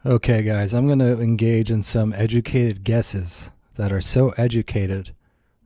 Okay, guys, I'm going to engage in some educated guesses that are so educated,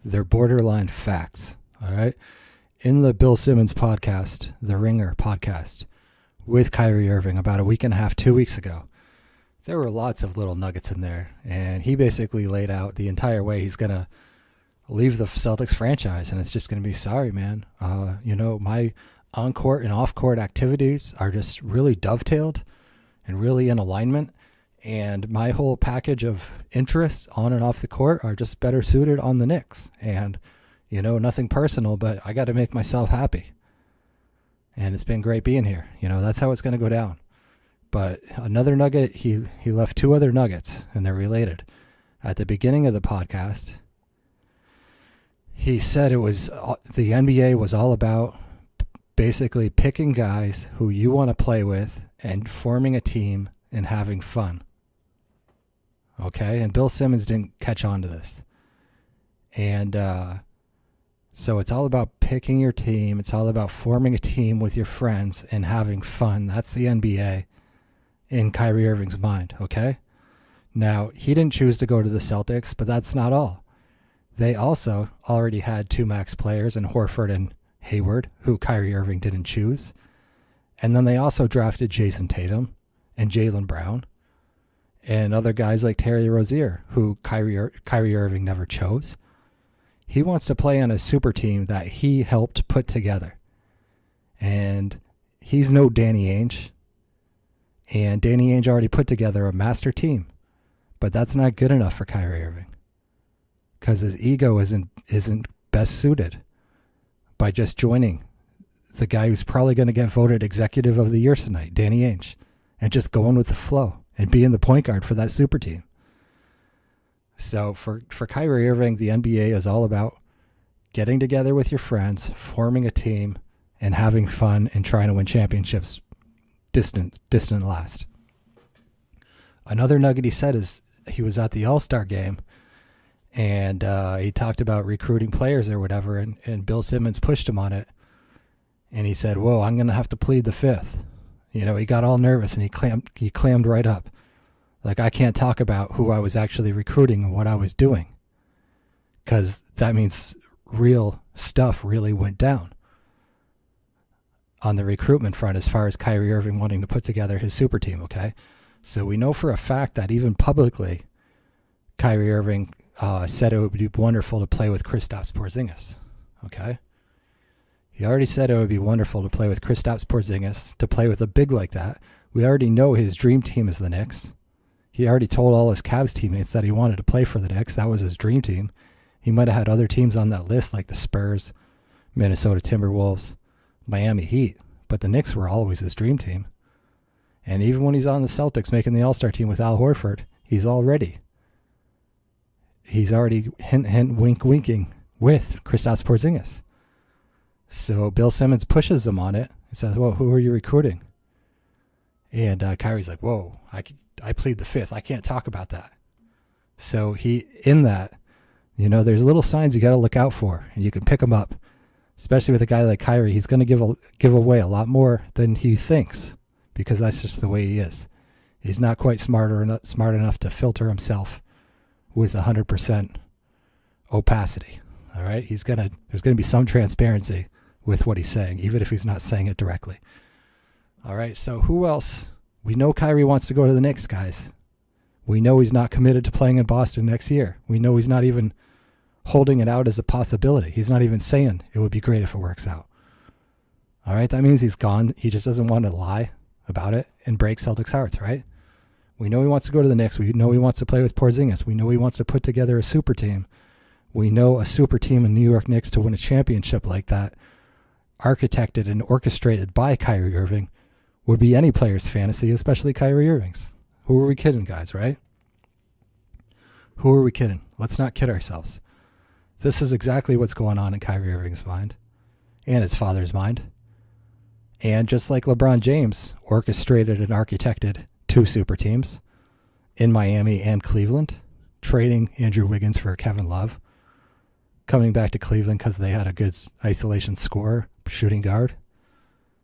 they're borderline facts. All right. In the Bill Simmons podcast, the Ringer podcast, with Kyrie Irving about a week and a half, 2 weeks ago, there were lots of little nuggets in there. And he basically laid out the entire way he's going to leave the Celtics franchise. And it's just going to be, sorry, man. My on court and off court activities are just really dovetailed and really in alignment. And my whole package of interests on and off the court are just better suited on the Knicks. And, nothing personal, but I got to make myself happy. And it's been great being here. That's how it's going to go down. But another nugget, he left two other nuggets, and they're related. At the beginning of the podcast, he said the NBA was all about basically picking guys who you want to play with and forming a team and having fun. Okay? And Bill Simmons didn't catch on to this. And so it's all about picking your team. It's all about forming a team with your friends and having fun. That's the NBA in Kyrie Irving's mind, okay? Now, he didn't choose to go to the Celtics, but that's not all. They also already had two max players in Horford and Hayward, who Kyrie Irving didn't choose. And then they also drafted Jason Tatum and Jaylen Brown and other guys like Terry Rozier, who Kyrie Irving never chose. He wants to play on a super team that he helped put together. And he's no Danny Ainge. And Danny Ainge already put together a master team. But that's not good enough for Kyrie Irving. Because his ego isn't best suited by just joining the guy who's probably going to get voted executive of the year tonight, Danny Ainge, and just going with the flow and being the point guard for that super team. So for Kyrie Irving, the NBA is all about getting together with your friends, forming a team, and having fun and trying to win championships distant last. Another nugget he said is he was at the All-Star game and he talked about recruiting players or whatever, and Bill Simmons pushed him on it. And he said, whoa, I'm going to have to plead the fifth. He got all nervous and he clammed right up. Like, I can't talk about who I was actually recruiting and what I was doing. Because that means real stuff really went down on the recruitment front as far as Kyrie Irving wanting to put together his super team, okay? So we know for a fact that even publicly, Kyrie Irving said it would be wonderful to play with Kristaps Porzingis, okay? He already said it would be wonderful to play with Kristaps Porzingis, to play with a big like that. We already know his dream team is the Knicks. He already told all his Cavs teammates that he wanted to play for the Knicks. That was his dream team. He might have had other teams on that list like the Spurs, Minnesota Timberwolves, Miami Heat, but the Knicks were always his dream team. And even when he's on the Celtics making the All-Star team with Al Horford, he's already hint, wink, winking with Kristaps Porzingis. So Bill Simmons pushes him on it. He says, well, who are you recruiting? And Kyrie's like, whoa, I plead the fifth. I can't talk about that. So there's little signs you got to look out for, and you can pick them up. Especially with a guy like Kyrie, he's going to give away a lot more than he thinks, because that's just the way he is. He's not quite smart enough to filter himself with 100% opacity. All right, there's going to be some transparency with what he's saying, even if he's not saying it directly. All right, so who else? We know Kyrie wants to go to the Knicks, guys. We know he's not committed to playing in Boston next year. We know he's not even holding it out as a possibility. He's not even saying it would be great if it works out. All right, that means he's gone. He just doesn't want to lie about it and break Celtics' hearts, right? We know he wants to go to the Knicks. We know he wants to play with Porzingis. We know he wants to put together a super team. We know a super team in New York Knicks to win a championship like that, architected and orchestrated by Kyrie Irving, would be any player's fantasy, especially Kyrie Irving's. Who are we kidding, guys, right? Who are we kidding? Let's not kid ourselves. This is exactly what's going on in Kyrie Irving's mind and his father's mind. And just like LeBron James orchestrated and architected two super teams in Miami and Cleveland, trading Andrew Wiggins for Kevin Love, coming back to Cleveland because they had a good isolation scorer, shooting guard,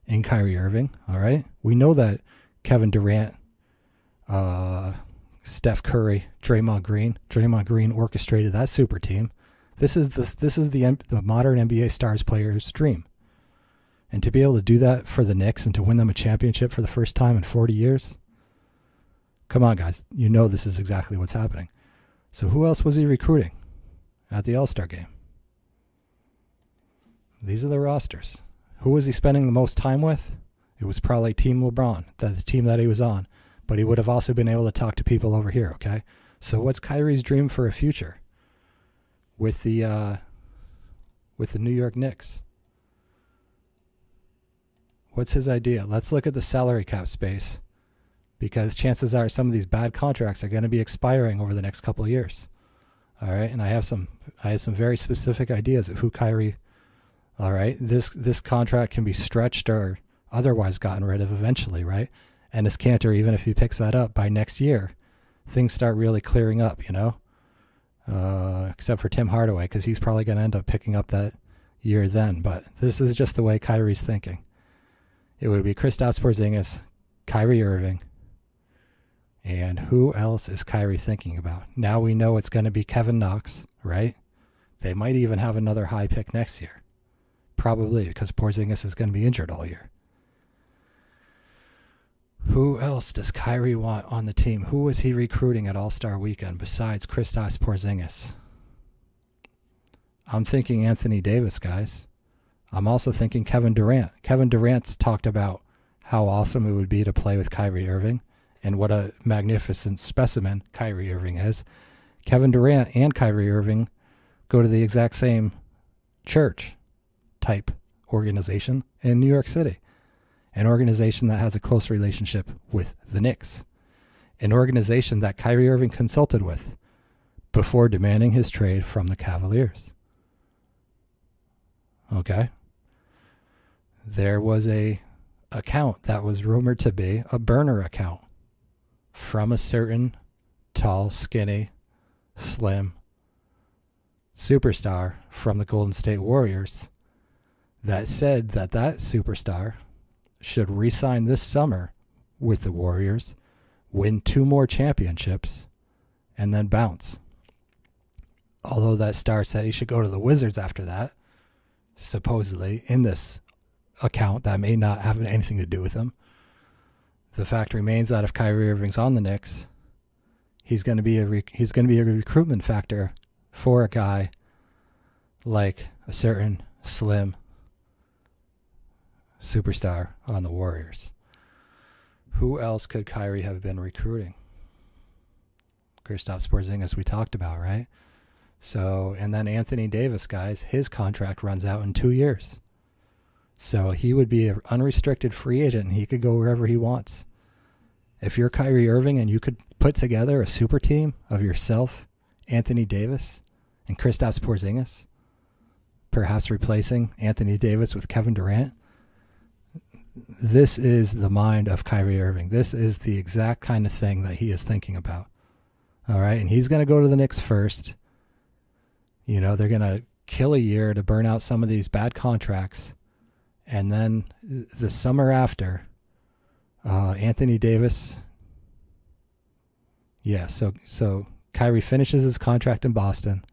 in Kyrie Irving, all right? We know that Kevin Durant Steph Curry, Draymond Green. Draymond Green orchestrated that super team. This is the modern NBA stars player's dream. And to be able to do that for the Knicks and to win them a championship for the first time in 40 years, come on, guys. You know this is exactly what's happening. So who else was he recruiting at the All-Star game? These are the rosters. Who was he spending the most time with? It was probably Team LeBron, the team that he was on. But he would have also been able to talk to people over here, okay? So what's Kyrie's dream for a future with the New York Knicks? What's his idea? Let's look at the salary cap space, because chances are some of these bad contracts are going to be expiring over the next couple of years. All right, and I have some very specific ideas of who Kyrie. All right, this contract can be stretched or otherwise gotten rid of eventually, right? And his Cantor, even if he picks that up by next year, things start really clearing up, except for Tim Hardaway, because he's probably going to end up picking up that year then. But this is just the way Kyrie's thinking. It would be Kristaps Porzingis, Kyrie Irving, and who else is Kyrie thinking about? Now we know it's going to be Kevin Knox, right? They might even have another high pick next year. Probably, because Porzingis is going to be injured all year. Who else does Kyrie want on the team? Who was he recruiting at All-Star Weekend besides Kristaps Porzingis? I'm thinking Anthony Davis, guys. I'm also thinking Kevin Durant. Kevin Durant's talked about how awesome it would be to play with Kyrie Irving and what a magnificent specimen Kyrie Irving is. Kevin Durant and Kyrie Irving go to the exact same church type organization in New York City. An organization that has a close relationship with the Knicks. An organization that Kyrie Irving consulted with before demanding his trade from the Cavaliers. Okay? There was a account that was rumored to be a burner account from a certain tall, skinny, slim superstar from the Golden State Warriors that said that superstar should re-sign this summer with the Warriors, win 2 more championships, and then bounce. Although that star said he should go to the Wizards after that, supposedly, in this account that may not have anything to do with him. The fact remains that if Kyrie Irving's on the Knicks, he's going to be a recruitment factor for a guy like a certain slim superstar on the Warriors. Who else could Kyrie have been recruiting? Kristaps Porzingis we talked about, right? So, and then Anthony Davis, guys, his contract runs out in 2 years. So he would be an unrestricted free agent and he could go wherever he wants. If you're Kyrie Irving and you could put together a super team of yourself, Anthony Davis, and Kristaps Porzingis, perhaps replacing Anthony Davis with Kevin Durant, this is the mind of Kyrie Irving. This is the exact kind of thing that he is thinking about. All right, and he's going to go to the Knicks first. They're going to kill a year to burn out some of these bad contracts. And then the summer after, Anthony Davis. Yeah, so Kyrie finishes his contract in Boston.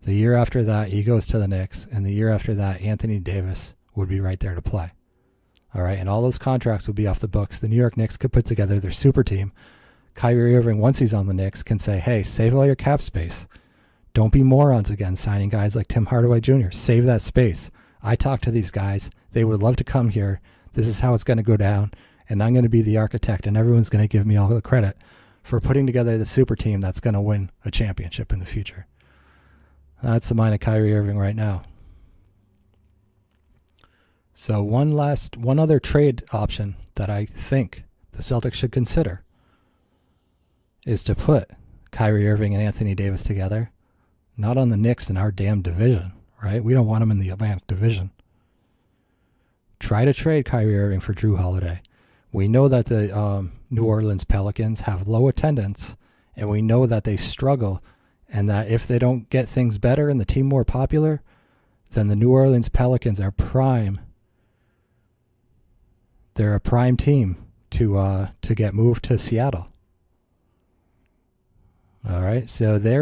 The year after that, he goes to the Knicks. And the year after that, Anthony Davis would be right there to play. All right, and all those contracts would be off the books. The New York Knicks could put together their super team. Kyrie Irving, once he's on the Knicks, can say, hey, save all your cap space. Don't be morons again signing guys like Tim Hardaway Jr. Save that space. I talked to these guys. They would love to come here. This is how it's going to go down. And I'm going to be the architect, and everyone's going to give me all the credit for putting together the super team that's going to win a championship in the future. That's the mind of Kyrie Irving right now. So one other trade option that I think the Celtics should consider is to put Kyrie Irving and Anthony Davis together, not on the Knicks in our damn division, right? We don't want them in the Atlantic Division. Try to trade Kyrie Irving for Drew Holiday. We know that the New Orleans Pelicans have low attendance, and we know that they struggle, and that if they don't get things better and the team more popular, then the New Orleans Pelicans are prime. They're a prime team to get moved to Seattle. All right, so they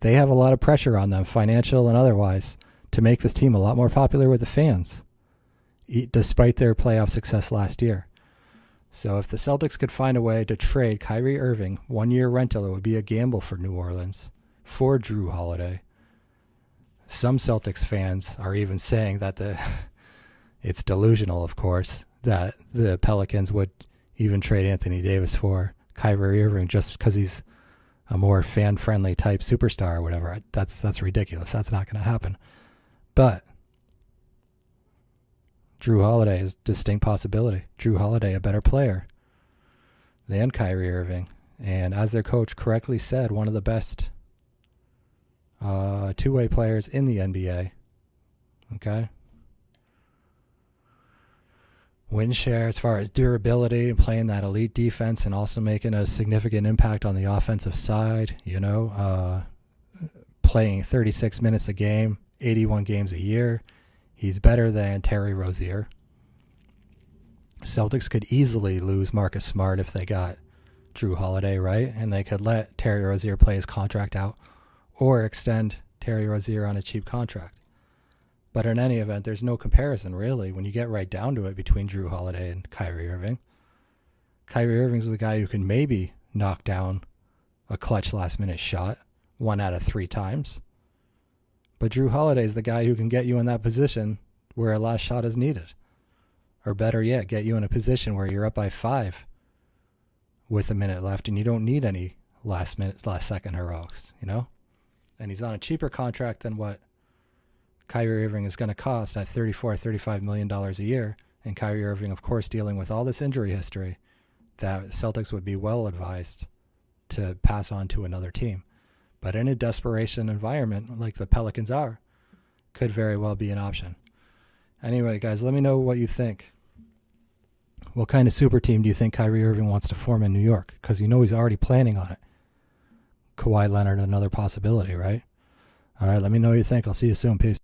have a lot of pressure on them, financial and otherwise, to make this team a lot more popular with the fans, despite their playoff success last year. So if the Celtics could find a way to trade Kyrie Irving, 1-year rental, it would be a gamble for New Orleans, for Drew Holiday. Some Celtics fans are even saying that it's delusional, of course, that the Pelicans would even trade Anthony Davis for Kyrie Irving just because he's a more fan-friendly type superstar or whatever. That's ridiculous. That's not going to happen. But Drew Holiday is a distinct possibility. Drew Holiday, a better player than Kyrie Irving. And as their coach correctly said, one of the best two-way players in the NBA. Okay? Win share as far as durability and playing that elite defense and also making a significant impact on the offensive side, playing 36 minutes a game, 81 games a year. He's better than Terry Rozier. Celtics could easily lose Marcus Smart if they got Drew Holiday, right? And they could let Terry Rozier play his contract out or extend Terry Rozier on a cheap contract. But in any event, there's no comparison, really, when you get right down to it between Drew Holiday and Kyrie Irving. Kyrie Irving's the guy who can maybe knock down a clutch last-minute shot 1 out of 3 times. But Drew Holiday's the guy who can get you in that position where a last shot is needed. Or better yet, get you in a position where you're up by 5 with a minute left and you don't need any last second heroics, And he's on a cheaper contract than what Kyrie Irving is going to cost at $35 million a year. And Kyrie Irving, of course, dealing with all this injury history, that Celtics would be well advised to pass on to another team. But in a desperation environment like the Pelicans are, could very well be an option. Anyway, guys, let me know what you think. What kind of super team do you think Kyrie Irving wants to form in New York? Because he's already planning on it. Kawhi Leonard, another possibility, right? All right, let me know what you think. I'll see you soon. Peace.